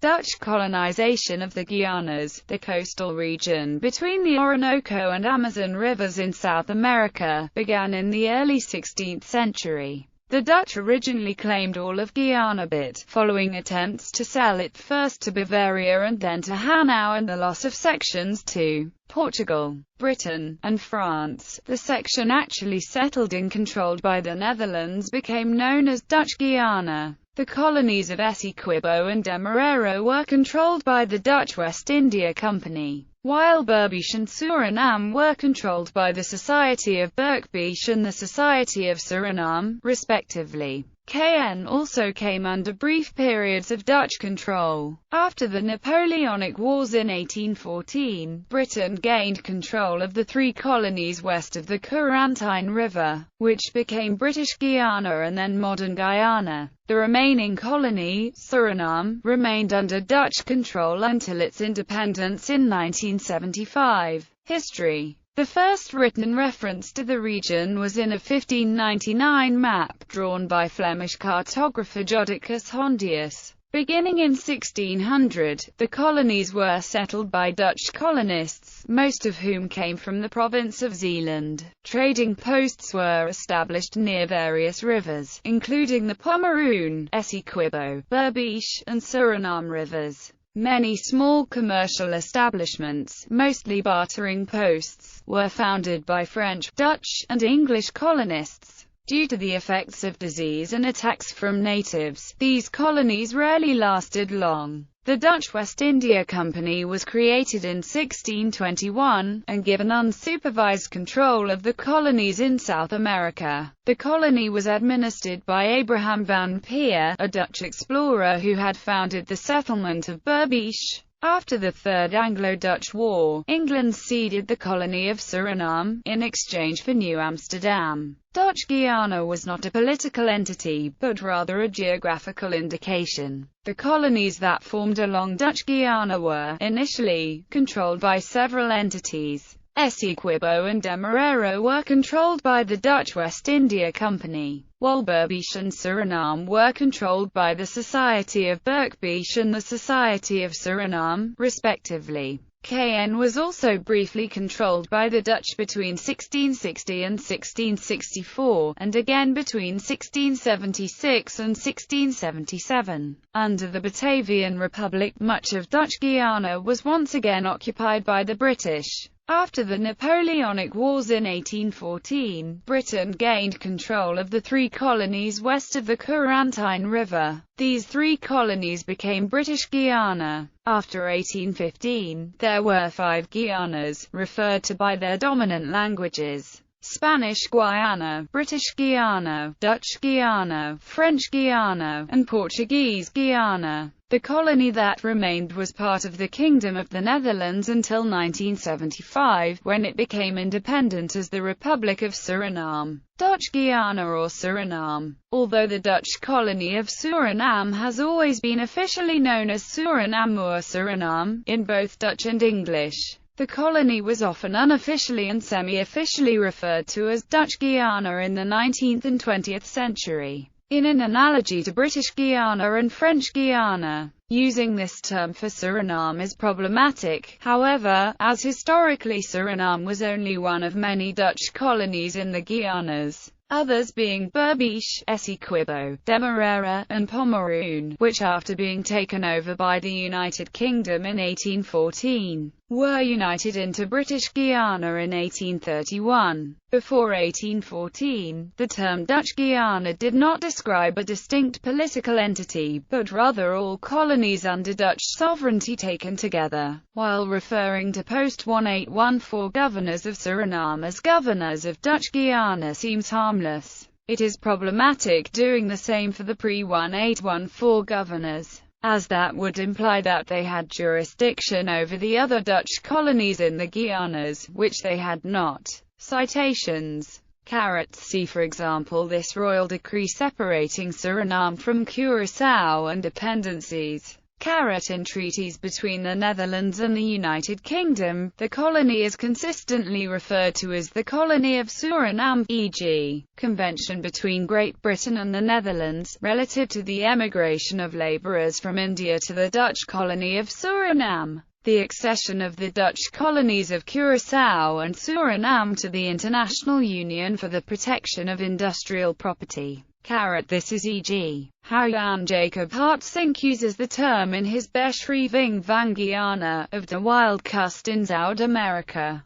Dutch colonization of the Guianas, the coastal region between the Orinoco and Amazon rivers in South America, began in the early 16th century. The Dutch originally claimed all of Guiana, but, following attempts to sell it first to Bavaria and then to Hanau and the loss of sections to Portugal, Britain, and France, the section actually settled in controlled by the Netherlands became known as Dutch Guiana. The colonies of Essequibo and Demerara were controlled by the Dutch West India Company, while Berbice and Suriname were controlled by the Society of Berkbeek and the Society of Suriname, respectively. KN also came under brief periods of Dutch control. After the Napoleonic Wars in 1814, Britain gained control of the three colonies west of the Corentyne River, which became British Guiana and then modern Guyana. The remaining colony, Suriname, remained under Dutch control until its independence in 1975. History. The first written reference to the region was in a 1599 map drawn by Flemish cartographer Jodocus Hondius. Beginning in 1600, the colonies were settled by Dutch colonists, most of whom came from the province of Zeeland. Trading posts were established near various rivers, including the Pomeroon, Essequibo, Berbice, and Suriname rivers. Many small commercial establishments, mostly bartering posts, were founded by French, Dutch, and English colonists. Due to the effects of disease and attacks from natives, these colonies rarely lasted long. The Dutch West India Company was created in 1621, and given unsupervised control of the colonies in South America. The colony was administered by Abraham van Peer, a Dutch explorer who had founded the settlement of Berbice. After the Third Anglo-Dutch War, England ceded the colony of Suriname, in exchange for New Amsterdam. Dutch Guiana was not a political entity, but rather a geographical indication. The colonies that formed along Dutch Guiana were, initially, controlled by several entities. Essequibo and Demerara were controlled by the Dutch West India Company, while Berbice and Suriname were controlled by the Society of Berkbeek and the Society of Suriname, respectively. KN was also briefly controlled by the Dutch between 1660 and 1664, and again between 1676 and 1677. Under the Batavian Republic, much of Dutch Guiana was once again occupied by the British. After the Napoleonic Wars in 1814, Britain gained control of the three colonies west of the Corentyne River. These three colonies became British Guiana. After 1815, there were 5 Guianas, referred to by their dominant languages: Spanish Guiana, British Guiana, Dutch Guiana, French Guiana, and Portuguese Guiana. The colony that remained was part of the Kingdom of the Netherlands until 1975, when it became independent as the Republic of Suriname. Dutch Guiana or Suriname. Although the Dutch colony of Suriname has always been officially known as Suriname or Suriname, in both Dutch and English, the colony was often unofficially and semi-officially referred to as Dutch Guiana in the 19th and 20th century. In an analogy to British Guiana and French Guiana, using this term for Suriname is problematic, however, as historically Suriname was only one of many Dutch colonies in the Guianas, others being Berbice, Essequibo, Demerara, and Pomeroon, which after being taken over by the United Kingdom in 1814, were united into British Guiana in 1831. Before 1814, the term Dutch Guiana did not describe a distinct political entity, but rather all colonies under Dutch sovereignty taken together, while referring to post-1814 governors of Suriname as governors of Dutch Guiana seems harmless. It is problematic doing the same for the pre-1814 governors, as that would imply that they had jurisdiction over the other Dutch colonies in the Guianas, which they had not. Citations. Gerritsz. See for example this royal decree separating Suriname from Curaçao and dependencies. In treaties between the Netherlands and the United Kingdom, the colony is consistently referred to as the Colony of Suriname, e.g., Convention between Great Britain and the Netherlands, relative to the emigration of labourers from India to the Dutch colony of Suriname. The accession of the Dutch colonies of Curaçao and Suriname to the International Union for the Protection of Industrial Property. This is e.g. how Jan Jacob Hartzenk uses the term in his Beschrijving van Guiana, of de Wild Kust in Zuid-Amerika.